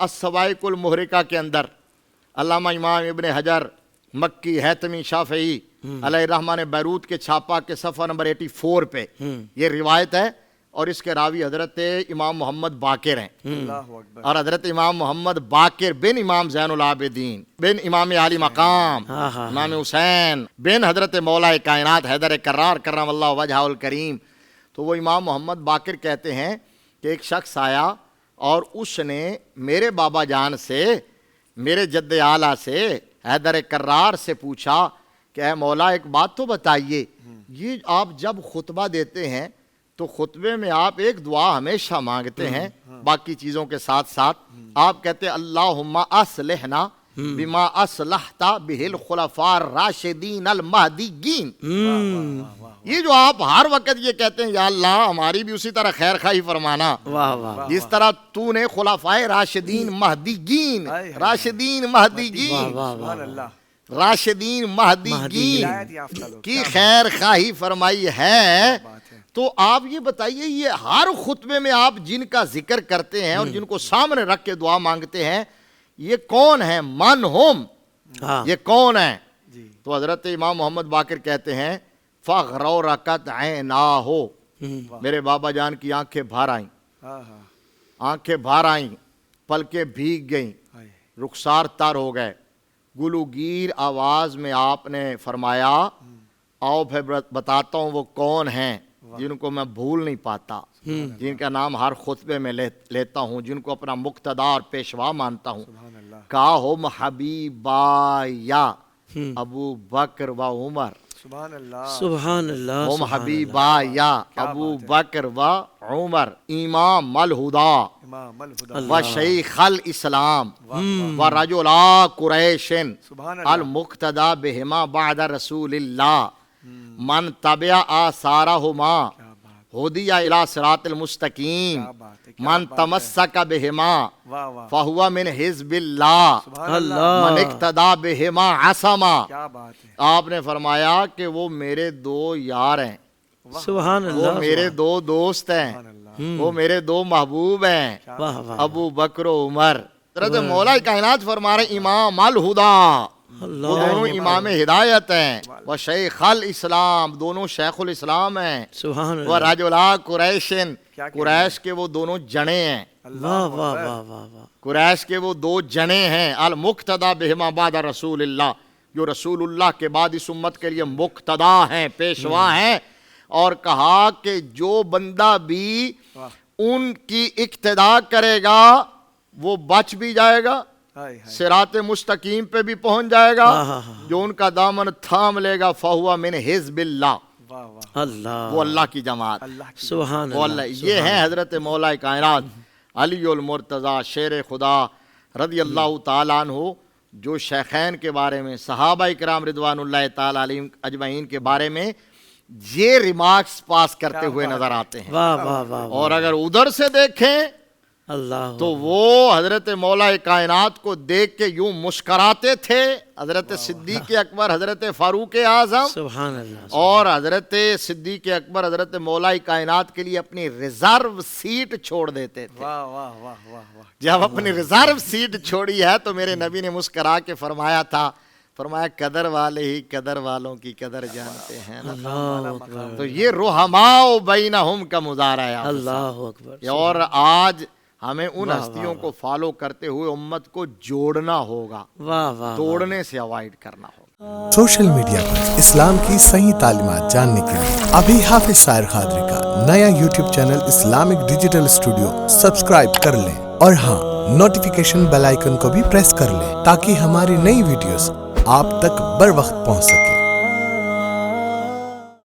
السوائق المحرقہ کے اندر علامہ امام ابن حجر مکی حیتمی شافعی علیہ الرحمہ نے بیروت کے چھاپا کے صفحہ نمبر 84 پہ یہ روایت ہے، اور اس کے راوی حضرت امام محمد باقر ہیں، اور حضرت امام محمد باقر بن امام زین العابدین بن امام علی مقام امام حسین بن حضرت مولا کائنات حیدر کرار کرم اللہ وجہہ الکریم۔ تو وہ امام محمد باقر کہتے ہیں کہ ایک شخص آیا اور اس نے میرے بابا جان سے، میرے جد اعلیٰ سے، حیدر کرار سے پوچھا کہ اے مولا ایک بات تو بتائیے، یہ آپ جب خطبہ دیتے ہیں تو خطبے میں آپ ایک دعا ہمیشہ مانگتے ہیں باقی چیزوں کے ساتھ ساتھ، آپ کہتے ہیں اللہم اصلحنا بما اصلحت بہ الخلفاء الراشدین المہدیین۔ یہ جو آپ ہر وقت یہ کہتے ہیں یا اللہ ہماری بھی اسی طرح خیر خواہی فرمانا، جس طرح تو نے خلفاء راشدین مہدیین، راشدین مہدیین، راشدین مہدیین کی خیر خواہی فرمائی ہے، تو آپ یہ بتائیے یہ ہر خطبے میں آپ جن کا ذکر کرتے ہیں اور جن کو سامنے رکھ کے دعا مانگتے ہیں یہ کون ہیں؟ من ہم، یہ کون ہیں؟ تو حضرت امام محمد باقر کہتے ہیں فغرورکت عیناہو، میرے بابا جان کی آنکھیں بھر آئیں، آنکھیں بھر آئیں، پلکیں بھیگ گئیں، رخسار تر ہو گئے، گلوگیر آواز میں آپ نے فرمایا آؤ پھر بتاتا ہوں وہ کون ہیں جن کو میں بھول نہیں پاتا، جن کا نام ہر خطبے میں لیتا ہوں، جن کو اپنا مقتدی اور پیشوا مانتا ہوں۔ کاہم حبیبا یا ابو بکر و عمر، سبحان اللہ، ہم حبیبا یا ابو بکر و عمر امام الہدا و شیخ الاسلام و رجلا قریش المقتدی بہما بعد رسول اللہ من تبع آثارہما ہدی الی صراط المستقیم من تمسک بہما فہو من حزب اللہ من اقتدی بہما عصما۔ آپ نے فرمایا کہ وہ میرے دو یار ہیں، سبحان اللہ، وہ میرے دو دوست ہیں، وہ میرے دو محبوب ہیں، ابو بکر و عمر۔ حضرت مولا کائنات فرما رہے امام الہدا، وہ دونوں امام ہدایت ہیں، وہ شیخ الاسلام، دونوں شیخ الاسلام ہیں، سبحان وہ اللہ، رجلا قریشن، قریش کے وہ دونوں جنے ہیں، واہ واہ واہ واہ واہ، قریش کے وہ دو جنے ہیں، المقتدی بہما بعد رسول اللہ، جو رسول اللہ کے بعد اس امت کے لیے مقتدی ہیں، پیشوا ہیں، اور کہا کہ جو بندہ بھی ان کی اقتداء کرے گا وہ بچ بھی جائے گا، صراط مستقیم پہ بھی پہنچ جائے گا، جو ان کا دامن تھام لے گا فہو من حزب اللہ، اللہ، وہ اللہ کی جماعت، سبحان وہ اللہ، اللہ۔ یہ ہیں حضرت مولا کائنات علی المرتضی شیر خدا رضی اللہ تعالیٰ عنہ، جو شیخین کے بارے میں، صحابہ کرام رضوان اللہ تعالیٰ علیہم اجمعین کے بارے میں یہ ریمارکس پاس کرتے ہوئے نظر آتے ہیں۔ واہ واہ واہ، اور اگر ادھر سے دیکھیں اللہ، تو وہ حضرت مولا کائنات کو دیکھ کے یوں مسکراتے تھے، حضرت صدیق اکبر، حضرت فاروق اعظم، سبحان اللہ، اور حضرت صدیق اکبر حضرت مولا کائنات کے لیے اپنی ریزرو سیٹ چھوڑ دیتے تھے۔ جب اپنی ریزرو سیٹ چھوڑی ہے تو میرے نبی نے مسکرا کے فرمایا تھا، فرمایا قدر والے ہی قدر والوں کی قدر جانتے ہیں نا۔ اللہ اکبر، تو یہ رحماء بینہم کا مظاہرہ ہے۔ اللہ اکبر، اور آج ہمیں ان ہستیوں کو فالو کرتے ہوئے امت کو جوڑنا ہوگا، واہ واہ، توڑنے سے اوائڈ کرنا ہوگا۔ سوشل میڈیا پر اسلام کی صحیح تعلیمات جاننے کے لیے ابھی حافظ سائر قادری کا نیا YouTube channel Islamic digital studio subscribe کر لیں، اور ہاں نوٹیفیکیشن بیل آئیکن کو بھی پریس کر لیں تاکہ ہماری نئی ویڈیوز آپ تک بر وقت پہنچ سکے۔